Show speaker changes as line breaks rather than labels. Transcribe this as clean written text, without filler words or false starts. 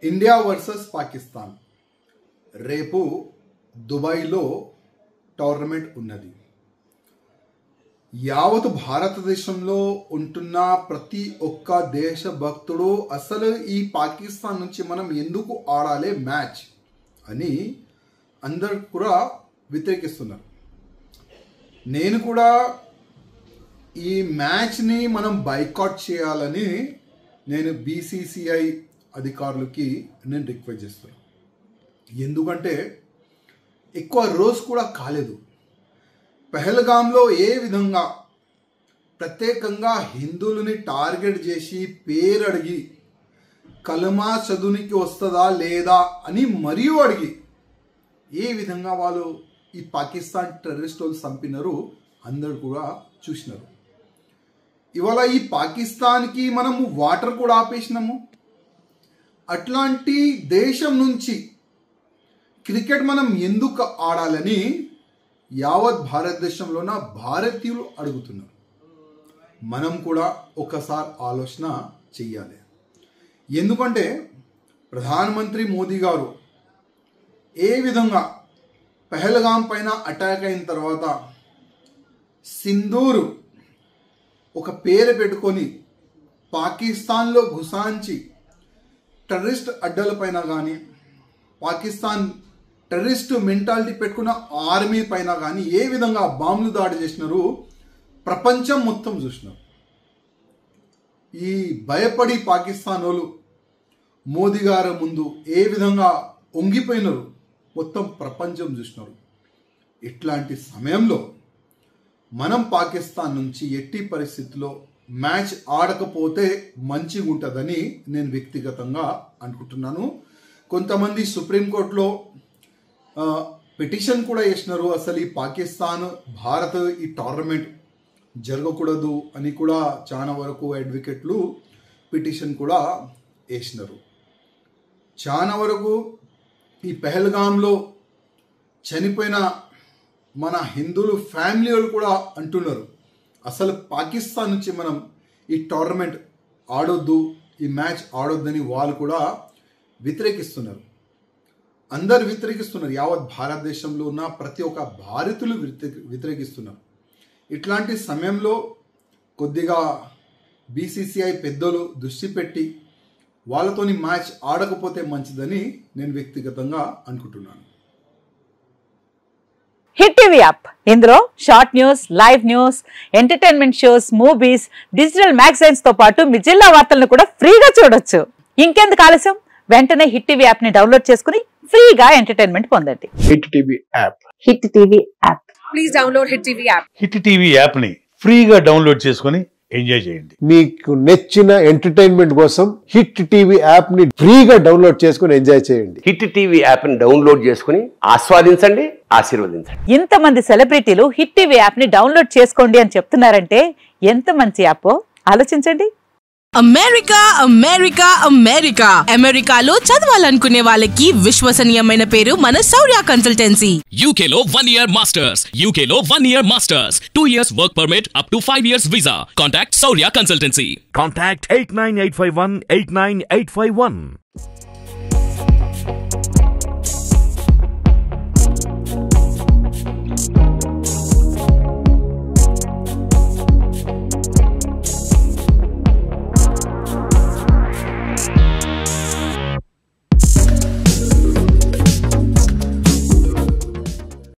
India versus Pakistan రేపు దుబాయ్లో tournament ఉన్నది. యావత్ భారతదేశంలో ఉంటున్న ప్రతి ఒక్క దేశభక్తుడు అసలు ఈ పాకిస్తాన్ నుంచి మనం ఎందుకు ఆడాలి మ్యాచ్ అని అందరు కూడా వ్యతిరేకిస్తున్నారు. నేను కూడా ఈ మ్యాచ్ని మనం బైకాట్ చేయాలని నేను బీసీసీఐ అధికారులకి నేను రిక్వెస్ట్ చేస్తున్నాను. ఎందుకంటే ఎక్కువ రోజు కూడా కాలేదు. పహల్గామ్లో ఏ విధంగా ప్రత్యేకంగా హిందువులని టార్గెట్ చేసి పేరు అడిగి కలమా చదువునికి వస్తుందా లేదా అని మరియు అడిగి ఏ విధంగా వాళ్ళు ఈ పాకిస్తాన్ టెర్రరిస్ట్ వాళ్ళు చంపినారు అందరు కూడా చూసినారు. ఇవాళ ఈ పాకిస్తాన్కి మనము వాటర్ కూడా ఆపేసినాము. అట్లాంటి దేశం నుంచి క్రికెట్ మనం ఎందుకు ఆడాలని యావత్ భారతదేశంలో ఉన్న భారతీయులు అడుగుతున్నారు. మనం కూడా ఒకసారి ఆలోచన చెయ్యాలి. ఎందుకంటే ప్రధానమంత్రి మోదీ గారు ఏ విధంగా పహల్గాం పైన అటాక్ అయిన తర్వాత సింధూర్ ఒక పేరు పెట్టుకొని పాకిస్తాన్లో గుసాంచి టెర్రరిస్ట్ అడ్డల పైన కానీ పాకిస్తాన్ టెర్రరిస్ట్ మెంటాలిటీ పెట్టుకున్న ఆర్మీ పైన కానీ ఏ విధంగా బాంబులు దాడి చేసినారు ప్రపంచం మొత్తం చూసినారు. ఈ భయపడి పాకిస్తాన్ వాళ్ళు మోదీ గారి ముందు ఏ విధంగా వంగిపోయినారు మొత్తం ప్రపంచం చూసినారు. ఇట్లాంటి సమయంలో మనం పాకిస్తాన్ నుంచి ఎట్టి పరిస్థితుల్లో మ్యాచ్ ఆడకపోతే మంచిగా ఉంటుందని నేను వ్యక్తిగతంగా అనుకుంటున్నాను. కొంతమంది సుప్రీంకోర్టులో పిటిషన్ కూడా వేసినారు. అసలు ఈ పాకిస్తాన్ భారత్ ఈ టోర్నమెంట్ జరగకూడదు అని కూడా చాలా వరకు అడ్వకేట్లు పిటిషన్ కూడా వేసినారు. చాలా వరకు ఈ పహల్గాంలో చనిపోయిన మన హిందువులు ఫ్యామిలీ వాళ్ళు కూడా అంటున్నారు అసలు పాకిస్తాన్ నుంచి మనం ఈ టోర్నమెంట్ ఆడొద్దు, ఈ మ్యాచ్ ఆడొద్దని వాళ్ళు కూడా వ్యతిరేకిస్తున్నారు. అందరు వ్యతిరేకిస్తున్నారు. యావత్ భారతదేశంలో ఉన్న ప్రతి ఒక్క భారతీయులు వ్యతిరేకిస్తున్నారు. ఇట్లాంటి సమయంలో కొద్దిగా బీసీసీఐ పెద్దలు దృష్టి పెట్టి వాళ్ళతోని మ్యాచ్ ఆడకపోతే మంచిదని నేను వ్యక్తిగతంగా అనుకుంటున్నాను.
హిట్ టీవీ యాప్, ఇందులో short news, live news, entertainment shows, movies, digital magazines తో పాటు మీ జిల్లా వార్తలను కూడా ఫ్రీగా చూడొచ్చు. ఇంకెందుకు ఆలస్యం, వెంటనే హిట్ టీవీ యాప్ ని డౌన్లోడ్ చేసుకుని ఫ్రీగా ఎంటర్టైన్మెంట్ పొందండి.
Hit TV app,
hit TV app,
please download hit TV app.
Hit TV app ని ఫ్రీగా డౌన్లోడ్ చేసుకుని ఎంజాయ్ చేయండి.
మీకు నచ్చిన ఎంటర్టైన్మెంట్ కోసం హిట్ టీవీ యాప్ ని ఫ్రీగా డౌన్లోడ్ చేసుకుని ఎంజాయ్ చేయండి.
హిట్ టీవీ యాప్ ని డౌన్లోడ్ చేసుకుని ఆస్వాదించండి, ఆశీర్వదించండి.
ఇంతమంది సెలబ్రిటీలు హిట్ టీవీ యాప్ ని డౌన్లోడ్ చేసుకోండి అని చెప్తున్నారంటే ఎంత మంచి యాప్ ఆలోచించండి.
అమెరికా అమెరికా అమెరికా అమెరికాలో చదవాలనుకునే వాళ్ళకి విశ్వసనీయమైన పేరు మన శౌర్య కన్సల్టెన్సీ.
UK లో 1 year masters, UK లో 1 year masters, 2 years work permit up to 5 years visa. Contact Saurya Consultancy.
Contact 89851 89851.